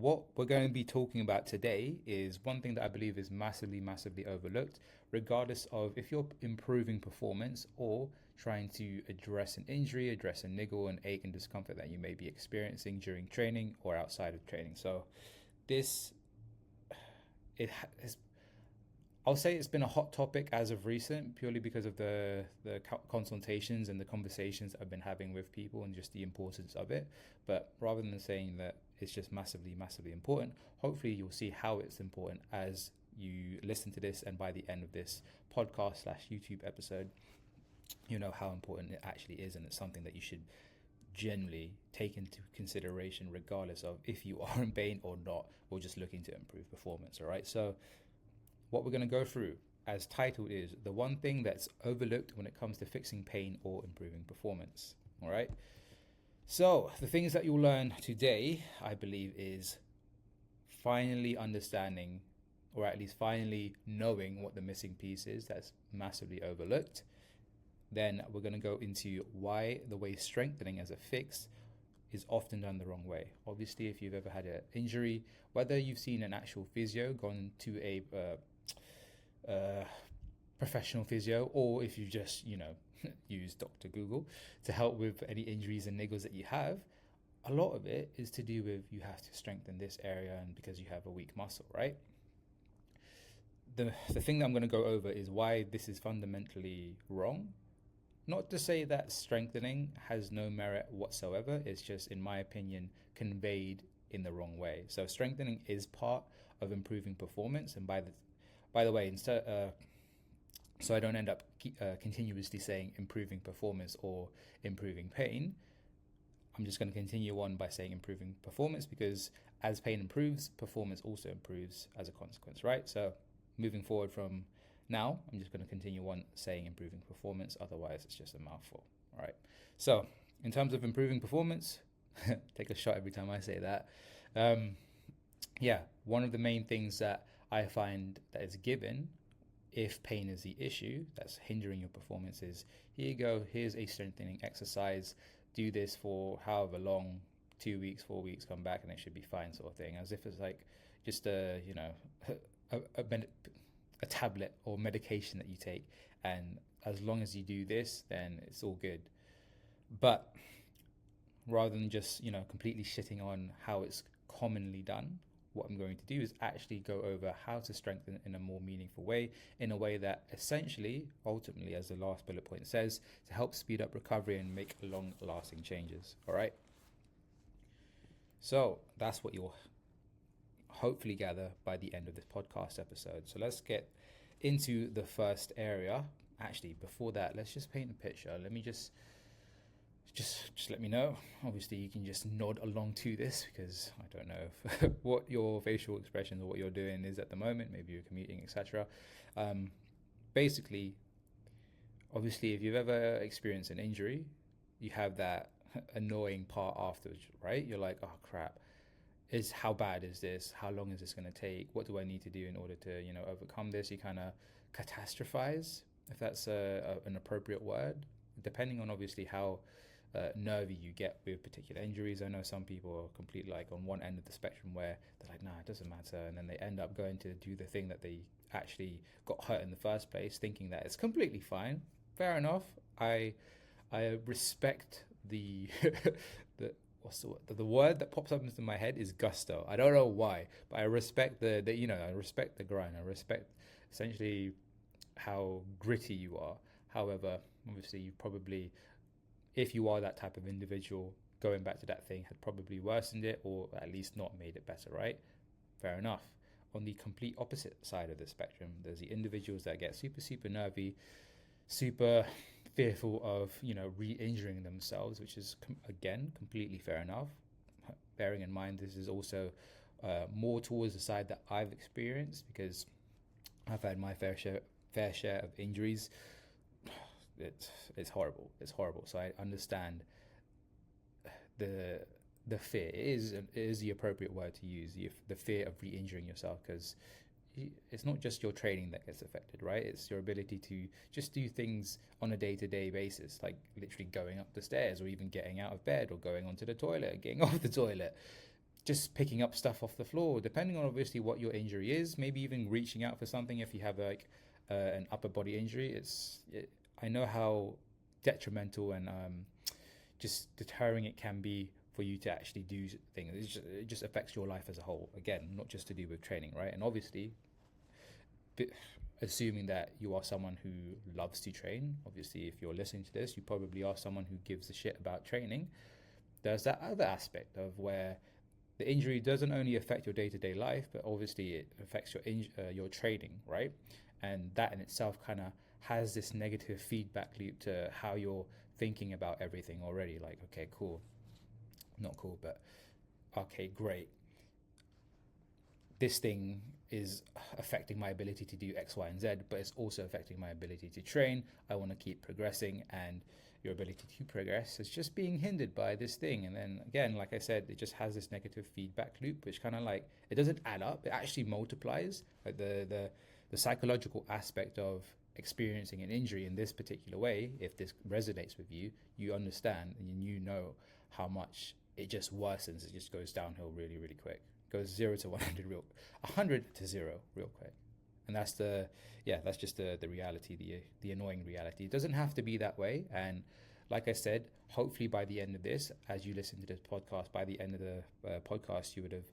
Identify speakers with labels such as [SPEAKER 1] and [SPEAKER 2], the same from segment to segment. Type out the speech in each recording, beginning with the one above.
[SPEAKER 1] what we're going to be talking about today is one thing that I believe is massively overlooked, regardless of if you're improving performance or trying to address an injury, address a niggle, an ache and discomfort that you may be experiencing during training or outside of training. So this it has I'll say it's been a hot topic as of recent, purely because of the consultations and the conversations I've been having with people and just the importance of it. But rather than saying that it's just massively important, hopefully you'll see how it's important as you listen to this, and by the end of this podcast slash YouTube episode, you know how important it actually is, and it's something that you should generally take into consideration regardless of if you are in pain or not, or just looking to improve performance. All right, so what we're going to go through, as titled, is the one thing that's overlooked when it comes to fixing pain or improving performance. All right. So the things that you'll learn today, I believe, is finally understanding, or at least finally knowing what the missing piece is that's massively overlooked. Then we're going to go into why the way strengthening as a fix is often done the wrong way. Obviously, if you've ever had an injury, whether you've seen an actual physio, gone to a professional physio, or if you just use Dr. Google to help with any injuries and niggles that you have, a lot of it is to do with you have to strengthen this area, and because you have a weak muscle, right? The thing that I'm going to go over is why this is fundamentally wrong. Not to say that strengthening has no merit whatsoever, it's just, in my opinion, conveyed in the wrong way. So strengthening is part of improving performance, and by the way, instead, so I don't end up continuously saying improving performance or improving pain, I'm just going to continue on by saying improving performance, because as pain improves, performance also improves as a consequence, right? So moving forward from now, I'm just going to continue on saying improving performance, otherwise it's just a mouthful, all right? So in terms of improving performance, take a shot every time I say that. One of the main things that I find that is given if pain is the issue that's hindering your performance is, here you go, here's a strengthening exercise, do this for however long, 2 weeks, 4 weeks, come back and it should be fine, sort of thing, as if it's like just a tablet or medication that you take, and as long as you do this, then it's all good. But rather than just completely shitting on how it's commonly done, what I'm going to do is actually go over how to strengthen in a more meaningful way, in a way that essentially, ultimately, as the last bullet point says, to help speed up recovery and make long-lasting changes. All right. So that's what you'll hopefully gather by the end of this podcast episode. So let's get into the first area. Actually, before that, let's just paint a picture. Let me just let me know. Obviously, you can just nod along to this, because I don't know if, what your facial expressions or what you're doing is at the moment. Maybe you're commuting, etc. Basically, obviously, if you've ever experienced an injury, you have that annoying part afterwards, right? You're like, oh crap, how bad is this? How long is this going to take? What do I need to do in order to overcome this? You kind of catastrophize, if that's an appropriate word, depending on obviously how nervy you get with particular injuries. I know some people are completely like on one end of the spectrum where they're like, nah, it doesn't matter, and then they end up going to do the thing that they actually got hurt in the first place, thinking that it's completely fine. Fair enough. I respect the the word that pops up into my head is gusto. I don't know why, but I respect I respect the grind. I respect essentially how gritty you are. However, obviously, you probably, if you are that type of individual, going back to that thing had probably worsened it, or at least not made it better, right? Fair enough. On the complete opposite side of the spectrum, there's the individuals that get super nervy, super fearful of re-injuring themselves, which is again completely fair enough. Bearing in mind, this is also more towards the side that I've experienced, because I've had my fair share of injuries. It's horrible. So I understand the fear. It is the appropriate word to use, the fear of re-injuring yourself, because it's not just your training that gets affected, right? It's your ability to just do things on a day-to-day basis, like literally going up the stairs, or even getting out of bed, or going onto the toilet, getting off the toilet. just picking up stuff off the floor, depending on obviously what your injury is. Maybe even reaching out for something if you have like an upper body injury. I know how detrimental and just deterring it can be for you to actually do things. It just affects your life as a whole. Again, not just to do with training, right? And obviously, assuming that you are someone who loves to train, obviously, if you're listening to this, you probably are someone who gives a shit about training. There's that other aspect of where the injury doesn't only affect your day-to-day life, but obviously it affects your training, right? And that in itself kind of has this negative feedback loop to how you're thinking about everything already. Like, okay, cool, not cool, but okay, great. This thing is affecting my ability to do X, Y, and Z, but it's also affecting my ability to train. I want to keep progressing, and your ability to progress is just being hindered by this thing. And then again, like I said, it just has this negative feedback loop, which kind of like, it doesn't add up. It actually multiplies. Like the psychological aspect of experiencing an injury in this particular way, if this resonates with you, you understand and you know how much it just worsens. It just goes downhill really, really quick. Goes 0 to 100 100 to 0 real quick. And that's just the reality, the annoying reality. It doesn't have to be that way. And like I said, hopefully by the end of this, as you listen to this podcast, by the end of the podcast, you would have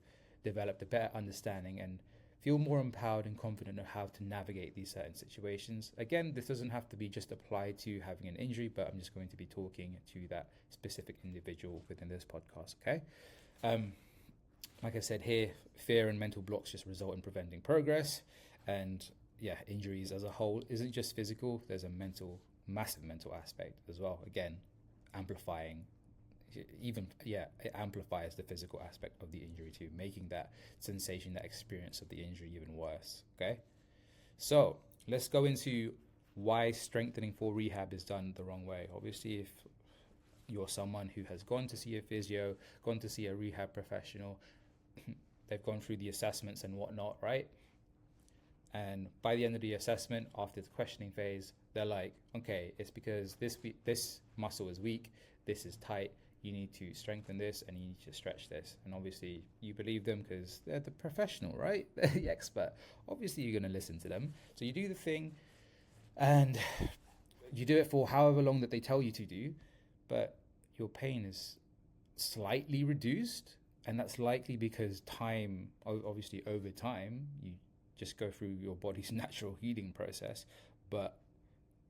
[SPEAKER 1] developed a better understanding and feel more empowered and confident of how to navigate these certain situations. Again, this doesn't have to be just applied to having an injury, but I'm just going to be talking to that specific individual within this podcast, okay? Like I said here, fear and mental blocks just result in preventing progress. And yeah, injuries as a whole isn't just physical. There's a massive mental aspect as well. Again, amplifying, it amplifies the physical aspect of the injury too, making that sensation, that experience of the injury even worse. Okay, so let's go into why strengthening for rehab is done the wrong way. Obviously, if you're someone who has gone to see a physio, gone to see a rehab professional, they've gone through the assessments and whatnot, right? And by the end of the assessment, after the questioning phase, they're like, okay, it's because this muscle is weak, this is tight, you need to strengthen this and you need to stretch this. And obviously you believe them because they're the professional, right? They're the expert. Obviously you're going to listen to them. So you do the thing and you do it for however long that they tell you to do, but your pain is slightly reduced. And that's likely because obviously over time, you just go through your body's natural healing process, but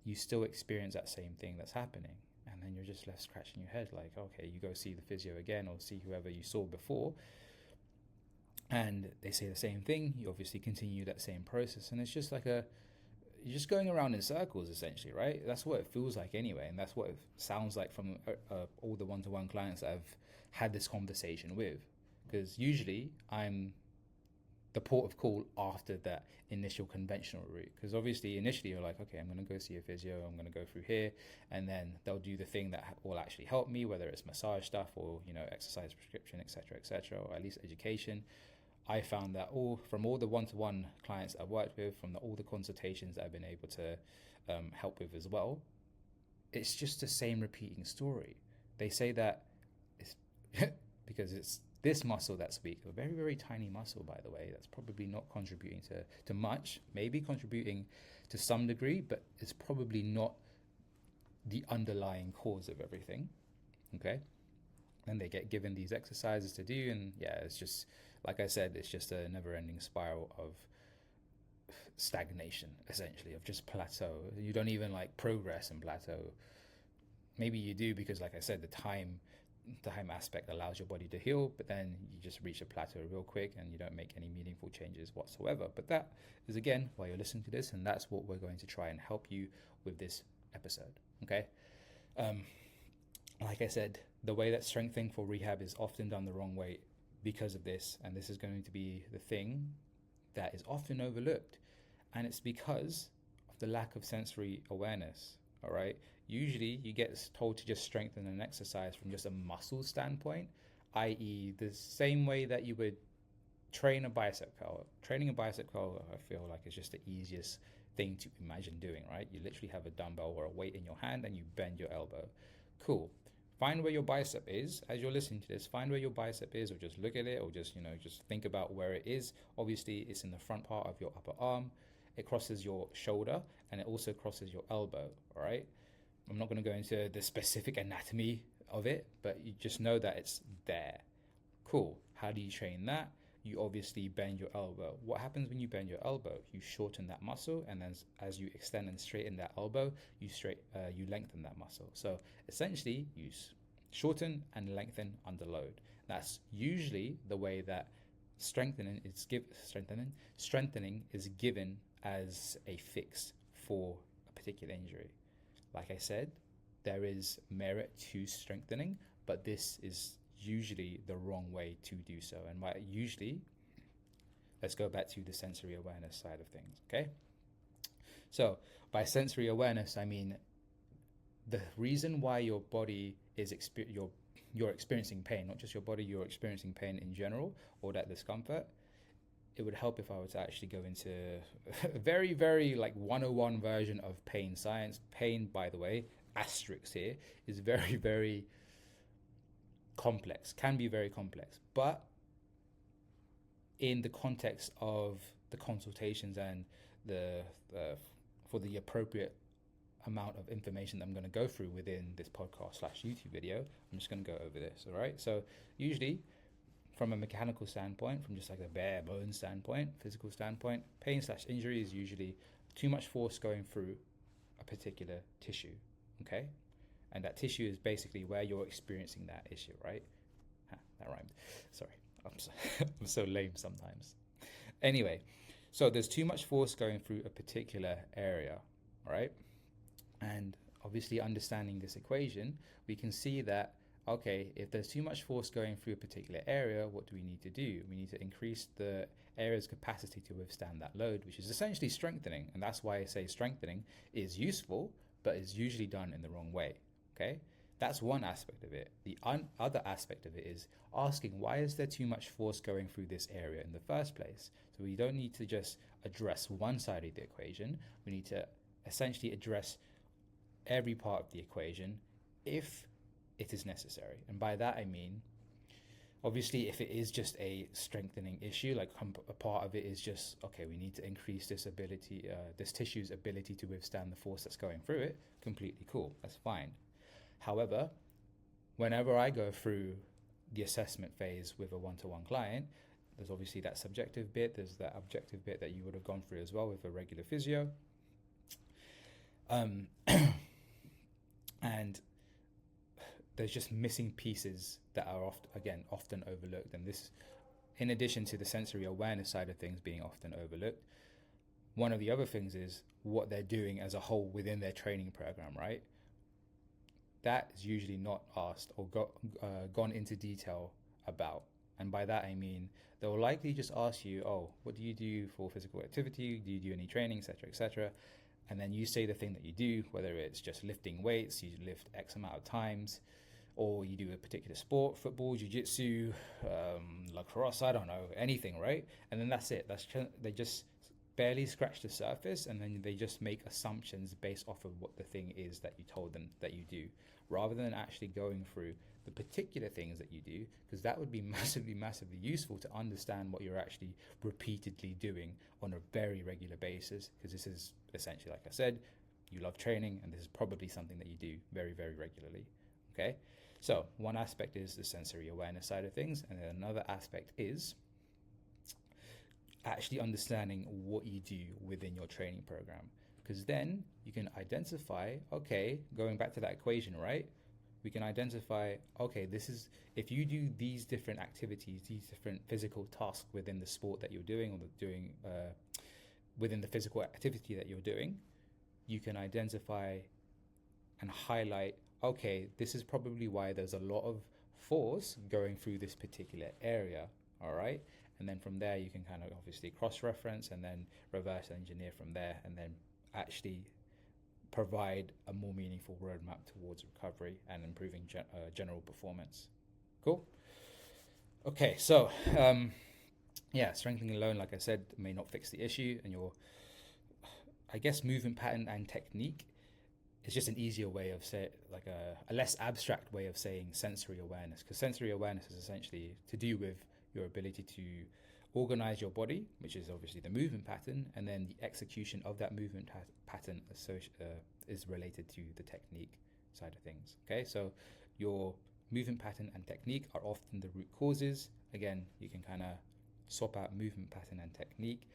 [SPEAKER 1] you still experience that same thing that's happening. And then you're just left scratching your head like, okay, you go see the physio again or see whoever you saw before, and they say the same thing. You obviously continue that same process. And it's just like you're just going around in circles essentially, right? That's what it feels like anyway. And that's what it sounds like from all the one-to-one clients that I've had this conversation with. Because usually I'm the port of call after that initial conventional route. Because obviously initially you're like, okay, I'm going to go see a physio, I'm going to go through here, and then they'll do the thing that will actually help me, whether it's massage stuff or, exercise prescription, etc., or at least education. I found that from all the one-to-one clients I've worked with, from all the consultations that I've been able to help with as well, it's just the same repeating story. They say that it's because it's this muscle that's weak, a very, very tiny muscle, by the way, that's probably not contributing to much, maybe contributing to some degree, but it's probably not the underlying cause of everything, okay? And they get given these exercises to do, and yeah, it's just, like I said, it's just a never-ending spiral of stagnation, essentially, of just plateau. You don't even progress and plateau. Maybe you do because, like I said, the time aspect allows your body to heal, but then you just reach a plateau real quick and you don't make any meaningful changes whatsoever. But that is, again, why you're listening to this, and that's what we're going to try and help you with this episode, okay? Like I said, the way that strengthening for rehab is often done the wrong way because of this, and this is going to be the thing that is often overlooked, and it's because of the lack of sensory awareness, all right? Usually you get told to just strengthen an exercise from just a muscle standpoint, i.e. the same way that you would train a bicep curl. Training a bicep curl, I feel like, is just the easiest thing to imagine doing, right? You literally have a dumbbell or a weight in your hand and you bend your elbow. Cool. find where your bicep is as you're listening to this. Find where your bicep is, or just look at it, or just, just think about where it is. Obviously, it's in the front part of your upper arm. It crosses your shoulder, and it also crosses your elbow. All right. I'm not going to go into the specific anatomy of it, but you just know that it's there. Cool. How do you train that? You obviously bend your elbow. What happens when you bend your elbow? You shorten that muscle, and then as you extend and straighten that elbow, you lengthen that muscle. So essentially, you shorten and lengthen under load. That's usually the way that strengthening is given as a fix for a particular injury. Like I said, there is merit to strengthening, but this is usually the wrong way to do so. And by usually, let's go back to the sensory awareness side of things, okay? So by sensory awareness, I mean the reason why your body is you're experiencing pain, not just your body, you're experiencing pain in general, or that discomfort. It would help if I were to actually go into a very, very 101 version of pain science. Pain, by the way, asterisk here, is very, very complex, can be very complex, but in the context of the consultations and for the appropriate amount of information that I'm going to go through within this podcast / YouTube video, I'm just going to go over this. All right. So usually from a mechanical standpoint, from just like a bare bones standpoint, physical standpoint, pain / injury is usually too much force going through a particular tissue. Okay. And that tissue is basically where you're experiencing that issue, right? That rhymed. Sorry, I'm so lame sometimes. Anyway, so there's too much force going through a particular area, all right? And obviously understanding this equation, we can see that, okay, if there's too much force going through a particular area, what do we need to do? We need to increase the area's capacity to withstand that load, which is essentially strengthening. And that's why I say strengthening is useful, but is usually done in the wrong way. Okay, that's one aspect of it. The other aspect of it is asking, why is there too much force going through this area in the first place? So we don't need to just address one side of the equation. We need to essentially address every part of the equation if it is necessary. And by that, I mean, obviously, if it is just a strengthening issue, like a part of it is just, okay, we need to increase this tissue's ability to withstand the force that's going through it, completely cool. That's fine. However, whenever I go through the assessment phase with a one-to-one client, there's obviously that subjective bit, there's that objective bit that you would have gone through as well with a regular physio. And there's just missing pieces that are often overlooked. And this, in addition to the sensory awareness side of things being often overlooked, one of the other things is what they're doing as a whole within their training program, right? That is usually not asked or gone into detail about. And by that, I mean, they'll likely just ask you, oh, what do you do for physical activity? Do you do any training, et cetera, et cetera? And then you say the thing that you do, whether it's just lifting weights, you lift X amount of times, or you do a particular sport, football, jiu-jitsu, lacrosse, I don't know, anything, right? And then that's it. They just barely scratch the surface, and then they just make assumptions based off of what the thing is that you told them that you do, rather than actually going through the particular things that you do, because that would be massively useful to understand what you're actually repeatedly doing on a very regular basis, because this is essentially, like I said, you love training, and this is probably something that you do very, very regularly. Okay, so one aspect is the sensory awareness side of things, and then another aspect is actually understanding what you do within your training program, because then you can identify, okay, going back to that equation, right? We can identify, okay, this is, if you do these different activities, these different physical tasks within the sport that you're doing, or within the physical activity that you're doing, you can identify and highlight, okay, this is probably why there's a lot of force going through this particular area, all right? And then from there, you can kind of obviously cross-reference and then reverse engineer from there, and then actually provide a more meaningful roadmap towards recovery and improving general performance. Cool? Okay, so strengthening alone, like I said, may not fix the issue, and your, I guess, movement pattern and technique it's just an easier way of say, like a less abstract way of saying sensory awareness, because sensory awareness is essentially to do with your ability to organize your body, which is obviously the movement pattern, and then the execution of that movement pattern is related to the technique side of things. Okay, so your movement pattern and technique are often the root causes. Again, you can kind of swap out movement pattern and technique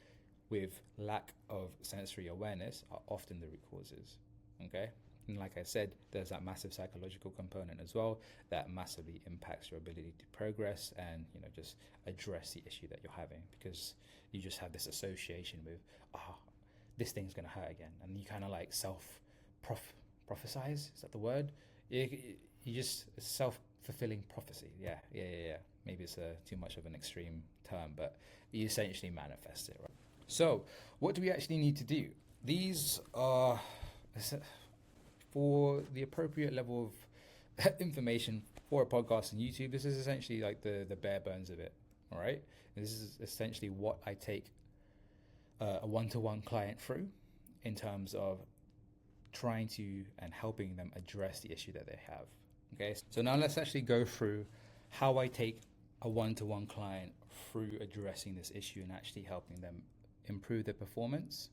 [SPEAKER 1] with lack of sensory awareness are often the root causes. Okay, and like I said, there's that massive psychological component as well that massively impacts your ability to progress and, you know, just address the issue that you're having, because you just have this association with, this thing's gonna hurt again, and you kind of like prophesize. Is that the word? You just self-fulfilling prophecy. Yeah. Maybe it's too much of an extreme term, but you essentially manifest it, right? So what do we actually need to do? These are, for the appropriate level of information for a podcast on YouTube, this is essentially like the bare bones of it. All right. And this is essentially what I take a one-to-one client through in terms of trying to and helping them address the issue that they have. Okay. So now let's actually go through how I take a one-to-one client through addressing this issue and actually helping them improve their performance,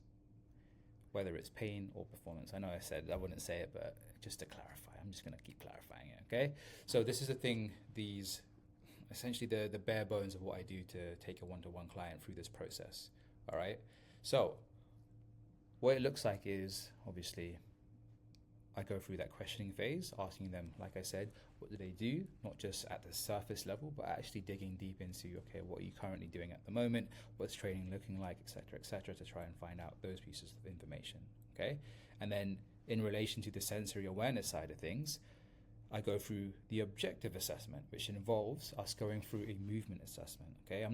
[SPEAKER 1] whether it's pain or performance. I know I said I wouldn't say it, but just to clarify, I'm just going to keep clarifying it, okay? So this is the thing, essentially the bare bones of what I do to take a one-to-one client through this process, all right? So what it looks like is, obviously, I go through that questioning phase, asking them, like I said, what do they do? Not just at the surface level, but actually digging deep into, okay, what are you currently doing at the moment? What's training looking like, et cetera, to try and find out those pieces of information, okay? And then in relation to the sensory awareness side of things, I go through the objective assessment, which involves us going through a movement assessment, okay? I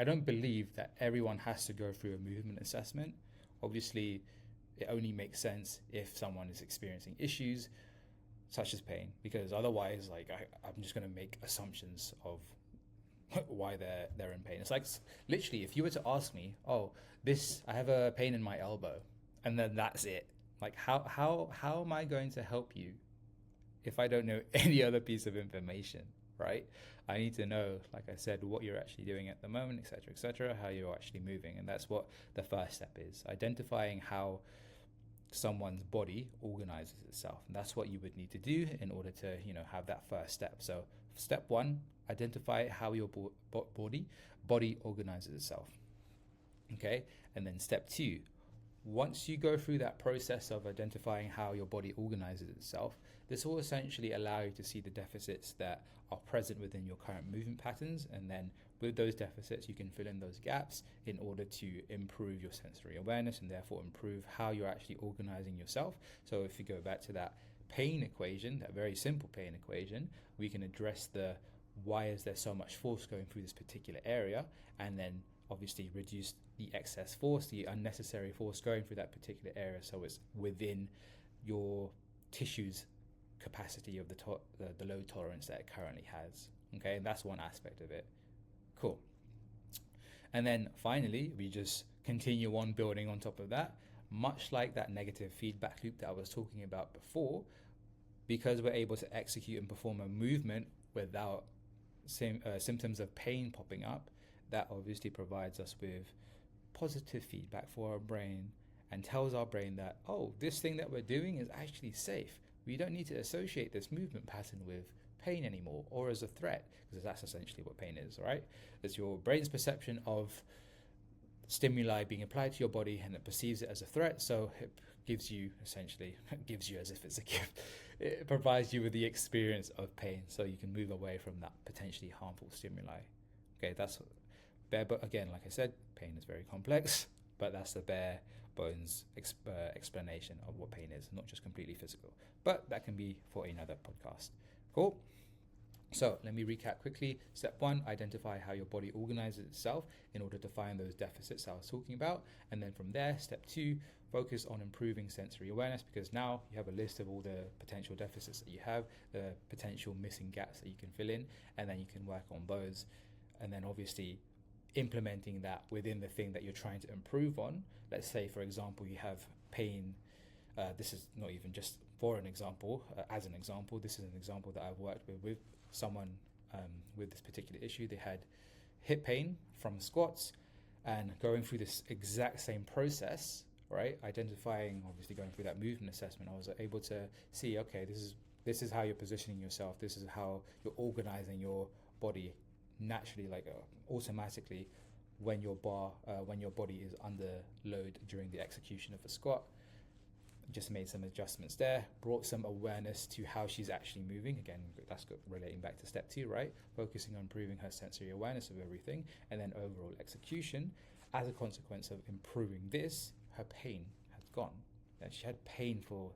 [SPEAKER 1] don't believe that everyone has to go through a movement assessment. Obviously, it only makes sense if someone is experiencing issues such as pain, because otherwise, like, I'm just going to make assumptions of why they're in pain. It's like, literally, if you were to ask me, I have a pain in my elbow, and then that's it. Like, how am I going to help you if I don't know any other piece of information, right? I need to know, like I said, what you're actually doing at the moment, et cetera, how you're actually moving. And that's what the first step is, identifying how someone's body organizes itself. And that's what you would need to do in order to, have that first step. So step one, identify how your body organizes itself. Okay. And then step two, once you go through that process of identifying how your body organizes itself, this will essentially allow you to see the deficits that are present within your current movement patterns. And then with those deficits, you can fill in those gaps in order to improve your sensory awareness and therefore improve how you're actually organizing yourself. So if you go back to that pain equation, that very simple pain equation, we can address the why is there so much force going through this particular area, and then obviously reduce the excess force, the unnecessary force going through that particular area, so it's within your tissue's capacity of the load tolerance that it currently has. Okay, and that's one aspect of it. Cool. And then finally, we just continue on building on top of that, much like that negative feedback loop that I was talking about before. Because we're able to execute and perform a movement without symptoms of pain popping up, that obviously provides us with positive feedback for our brain and tells our brain that, this thing that we're doing is actually safe. We don't need to associate this movement pattern with pain anymore or as a threat, because that's essentially what pain is, right? It's your brain's perception of stimuli being applied to your body and it perceives it as a threat, so it gives you as if it's a gift. It provides you with the experience of pain so you can move away from that potentially harmful stimuli. Okay, that's bare, but again, like I said, pain is very complex, but that's the bare bones explanation of what pain is, not just completely physical. But that can be for another podcast. Cool. So let me recap quickly. Step one, identify how your body organizes itself in order to find those deficits I was talking about. And then from there, step two, focus on improving sensory awareness, because now you have a list of all the potential deficits that you have, the potential missing gaps that you can fill in, and then you can work on those. And then obviously implementing that within the thing that you're trying to improve on. Let's say, for example, you have pain. This is not even just for an example, as an example, this is an example that I've worked with someone with this particular issue. They had hip pain from squats, and going through this exact same process, right? Identifying, obviously going through that movement assessment, I was able to see, okay, this is how you're positioning yourself. This is how you're organizing your body naturally, like automatically, when your body is under load during the execution of a squat. Just made some adjustments there, brought some awareness to how she's actually moving. Again, that's relating back to step 2, right? Focusing on improving her sensory awareness of everything, and then overall execution. As a consequence of improving this, her pain has gone. And she had pain for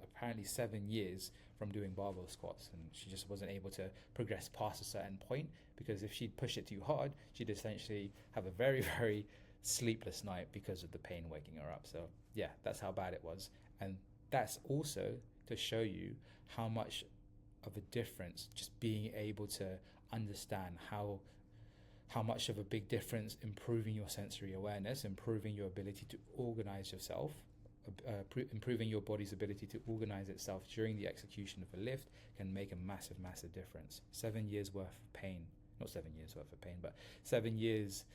[SPEAKER 1] apparently 7 years from doing barbell squats, and she just wasn't able to progress past a certain point, because if she'd push it too hard, she'd essentially have a very, very sleepless night because of the pain waking her up. So yeah, that's how bad it was. And that's also to show you how much of a difference just being able to understand how much of a big difference improving your sensory awareness, improving your ability to organize yourself, improving your body's ability to organize itself during the execution of a lift can make a massive, massive difference. 7 years worth of pain, not 7 years worth of pain, but 7 years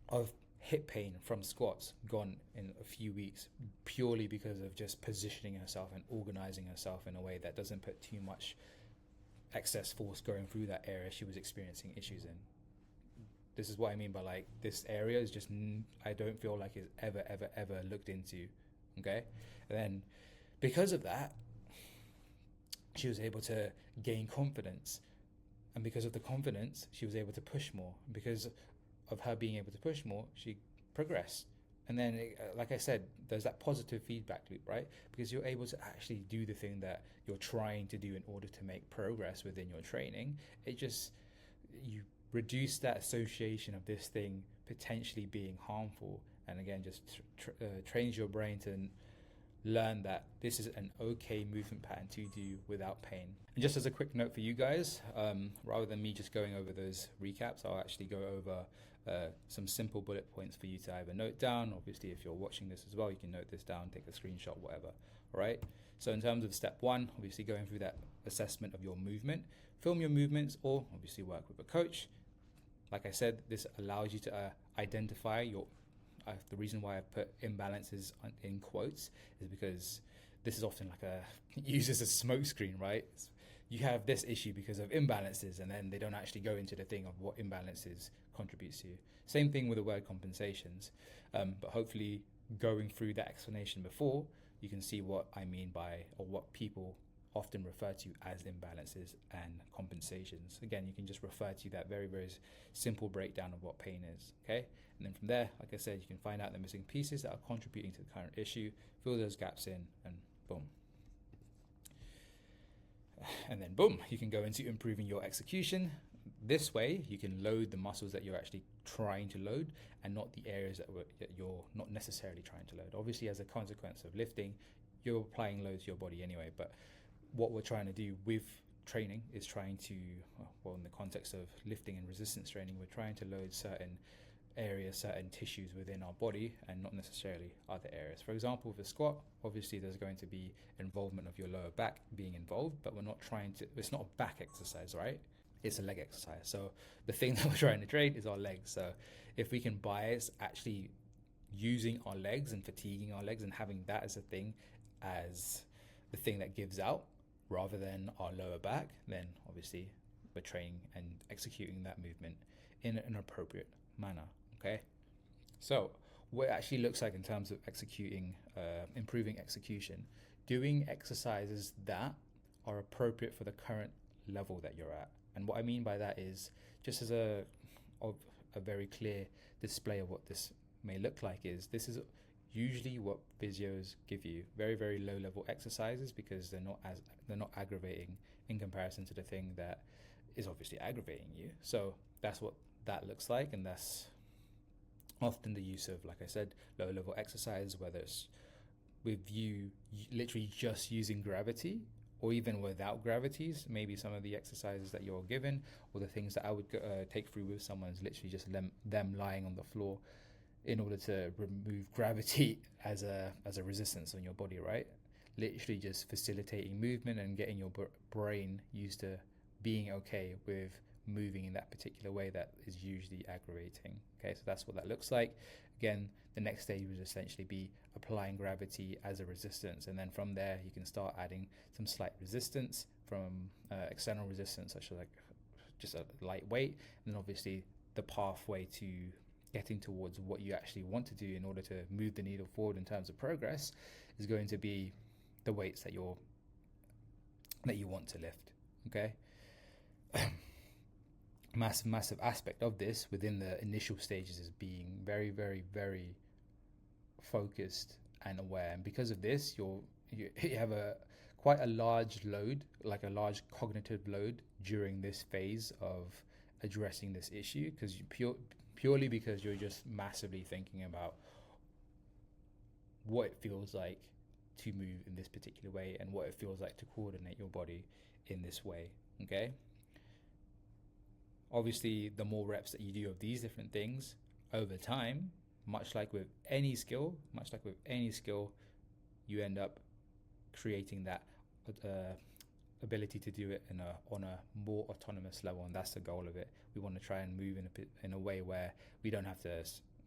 [SPEAKER 1] of hip pain from squats gone in a few weeks, purely because of just positioning herself and organizing herself in a way that doesn't put too much excess force going through that area she was experiencing issues in. This is what I mean by, like, this area is just, I don't feel like it's ever looked into. Okay. And then because of that, she was able to gain confidence, and because of the confidence, she was able to push more. Because of her being able to push more, she progressed. And then, like I said, there's that positive feedback loop, right? Because you're able to actually do the thing that you're trying to do in order to make progress within your training. You reduce that association of this thing potentially being harmful, and again, just trains your brain to learn that this is an okay movement pattern to do without pain. And just as a quick note for you guys, rather than me just going over those recaps, I'll actually go over some simple bullet points for you to either note down. Obviously, if you're watching this as well, you can note this down, take a screenshot, whatever. All right. So in terms of step 1, obviously going through that assessment of your movement, film your movements, or obviously work with a coach. Like I said, this allows you to identify the reason why I put imbalances in quotes is because this is often like used as a smoke screen, right? You have this issue because of imbalances, and then they don't actually go into the thing of what imbalances contributes to. Same thing with the word compensations, but hopefully going through that explanation before, you can see what I mean by, or what people often refer to as, imbalances and compensations. Again, you can just refer to that very, very simple breakdown of what pain is, okay? And then from there, like I said, you can find out the missing pieces that are contributing to the current issue, fill those gaps in, and boom. And then boom, you can go into improving your execution. This way, you can load the muscles that you're actually trying to load, and not the areas that you're not necessarily trying to load. Obviously, as a consequence of lifting, you're applying loads to your body anyway, but what we're trying to do with training is trying to, well, in the context of lifting and resistance training, we're trying to load certain areas, certain tissues within our body, and not necessarily other areas. For example, with a squat, obviously there's going to be involvement of your lower back being involved, but it's not a back exercise, right? It's a leg exercise. So the thing that we're trying to train is our legs. So if we can bias actually using our legs and fatiguing our legs and having that as a thing, as the thing that gives out, rather than our lower back, then obviously we're training and executing that movement in an appropriate manner, okay? So what it actually looks like in terms of improving execution, doing exercises that are appropriate for the current level that you're at. And what I mean by that is, just as a very clear display of what this may look like, is this is usually what physios give you, very, very low level exercises, because they're not aggravating in comparison to the thing that is obviously aggravating you. So that's what that looks like, and that's often the use of, like I said, low level exercise, whether it's with you literally just using gravity, or even without gravities. Maybe some of the exercises that you're given, or the things that I would take through with someone, is literally just them lying on the floor in order to remove gravity as a resistance on your body, right? Literally just facilitating movement and getting your brain used to being okay with moving in that particular way that is usually aggravating. Okay, so that's what that looks like. Again, the next stage would essentially be applying gravity as a resistance, and then from there you can start adding some slight resistance from external resistance, such as like just a light weight, and then obviously the pathway to getting towards what you actually want to do in order to move the needle forward in terms of progress is going to be the weights that you want to lift. Okay. Massive aspect of this within the initial stages is being very, very, very focused and aware, and because of this you have quite a large load, like a large cognitive load during this phase of addressing this issue, because purely because you're just massively thinking about what it feels like to move in this particular way and what it feels like to coordinate your body in this way. Okay, obviously the more reps that you do of these different things over time, much like with any skill, you end up creating that ability to do it on a more autonomous level, and that's the goal of it. We want to try and move in a way where we don't have to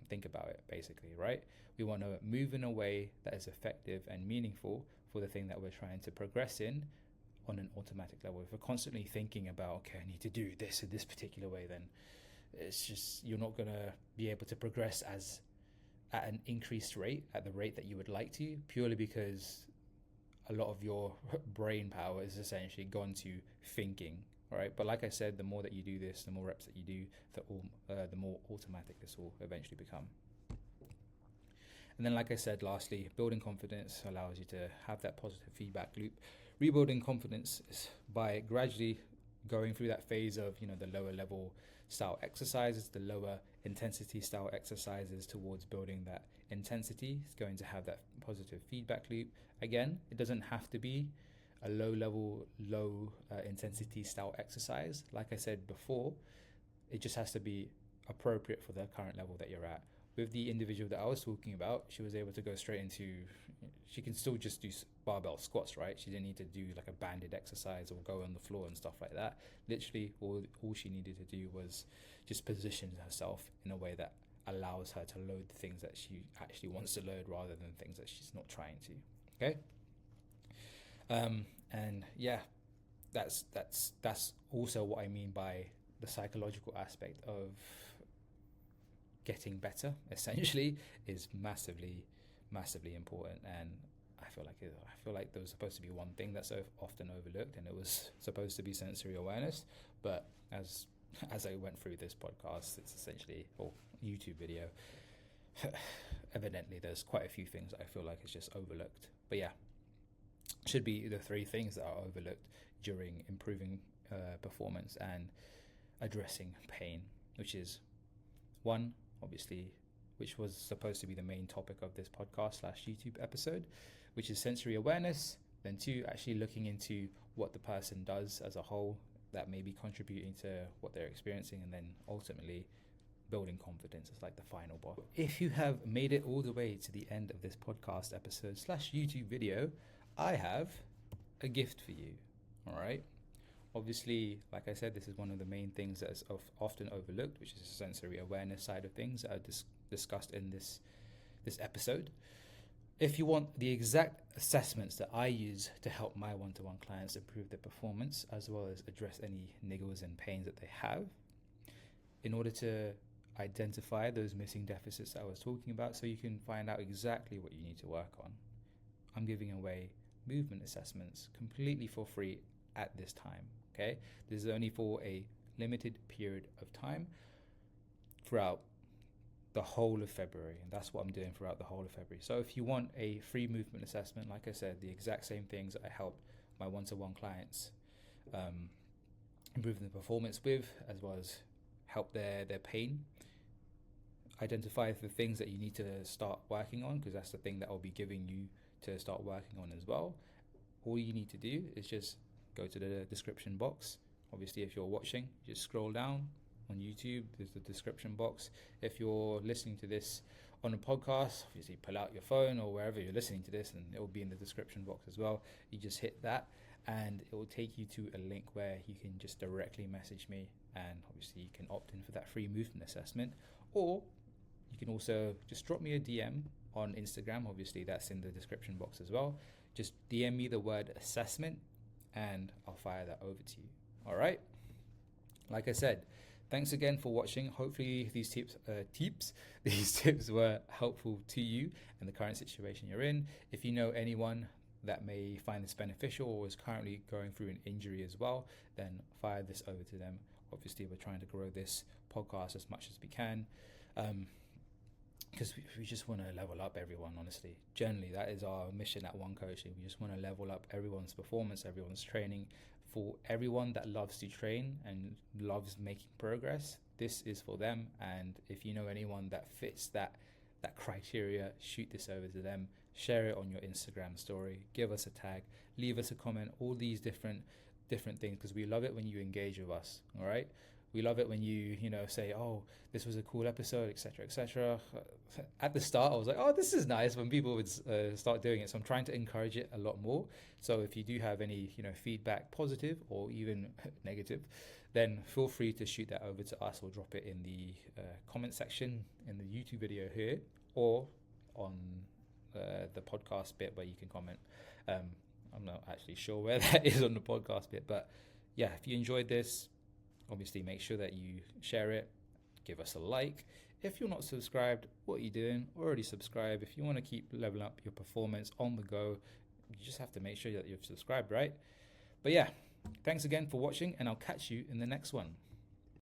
[SPEAKER 1] think about it, basically, right? We want to move in a way that is effective and meaningful for the thing that we're trying to progress in on an automatic level. If we're constantly thinking about, okay, I need to do this in this particular way, then it's just, you're not going to be able to progress at an increased rate, at the rate that you would like to, purely because a lot of your brain power is essentially gone to thinking. All right, but like I said, the more that you do this, the more reps that you do, the more automatic this will eventually become. And then, like I said, lastly, building confidence allows you to have that positive feedback loop. Rebuilding confidence is by gradually going through that phase of, the lower level style exercises, the lower intensity style exercises, towards building that intensity. It's going to have that positive feedback loop. Again, it doesn't have to be a low intensity style exercise. Like I said before, it just has to be appropriate for the current level that you're at. With the individual that I was talking about, she was able to go straight into, she can still just do barbell squats, right? She didn't need to do like a banded exercise or go on the floor and stuff like that. Literally, all she needed to do was just position herself in a way that allows her to load the things that she actually wants to load, rather than things that she's not trying to. Okay. And yeah, that's also what I mean by the psychological aspect of getting better, essentially, is massively important. And I feel like there was supposed to be one thing that's so often overlooked, and it was supposed to be sensory awareness. But as I went through this podcast, it's essentially, or YouTube video, evidently there's quite a few things that I feel like is just overlooked. But yeah, should be the three things that are overlooked during improving performance and addressing pain, which is one, obviously, which was supposed to be the main topic of this podcast / YouTube episode, which is sensory awareness. Then two, actually looking into what the person does as a whole that may be contributing to what they're experiencing, and then ultimately building confidence is like the final bar. If you have made it all the way to the end of this podcast episode / YouTube video, I have a gift for you. All right. Obviously, like I said, this is one of the main things that is often overlooked, which is the sensory awareness side of things that are discussed in this episode. If you want the exact assessments that I use to help my one-to-one clients improve their performance, as well as address any niggles and pains that they have, in order to identify those missing deficits that I was talking about, so you can find out exactly what you need to work on, I'm giving away movement assessments completely for free at this time. Okay, this is only for a limited period of time throughout the whole of February, and that's what I'm doing throughout the whole of February. So if you want a free movement assessment, like I said, the exact same things that I help my one-to-one clients improve their performance with, as well as help their pain, identify the things that you need to start working on, because that's the thing that I'll be giving you to start working on as well. All you need to do is just go to the description box. Obviously, if you're watching, just scroll down, on YouTube. There's the description box. If you're listening to this on a podcast, obviously pull out your phone or wherever you're listening to this, and it will be in the description box as well. You just hit that and it will take you to a link where you can just directly message me, and obviously you can opt in for that free movement assessment, or you can also just drop me a DM on Instagram. Obviously that's in the description box as well. Just DM me the word assessment and I'll fire that over to you. All right, like I said, thanks again for watching. Hopefully these tips were helpful to you in the current situation you're in. If you know anyone that may find this beneficial or is currently going through an injury as well, then fire this over to them. Obviously we're trying to grow this podcast as much as we can, because we just want to level up everyone. Honestly, generally that is our mission at One Coaching. We just want to level up everyone's performance, everyone's training. For everyone that loves to train and loves making progress, this is for them. And if you know anyone that fits that criteria, shoot this over to them. Share it on your Instagram story, give us a tag, leave us a comment, all these different things, because we love it when you engage with us. All right, we love it when you say, oh, this was a cool episode, etc., etc. At the start I was like, oh, this is nice when people would start doing it, so I'm trying to encourage it a lot more. So if you do have any feedback, positive or even negative, then feel free to shoot that over to us or drop it in the comment section in the YouTube video here, or on the podcast bit where you can comment. I'm not actually sure where that is on the podcast bit, but yeah, if you enjoyed this, obviously make sure that you share it, give us a like. If you're not subscribed, what are you doing? Already subscribe. If you want to keep leveling up your performance on the go, you just have to make sure that you've subscribed, right? But yeah, thanks again for watching, and I'll catch you in the next one.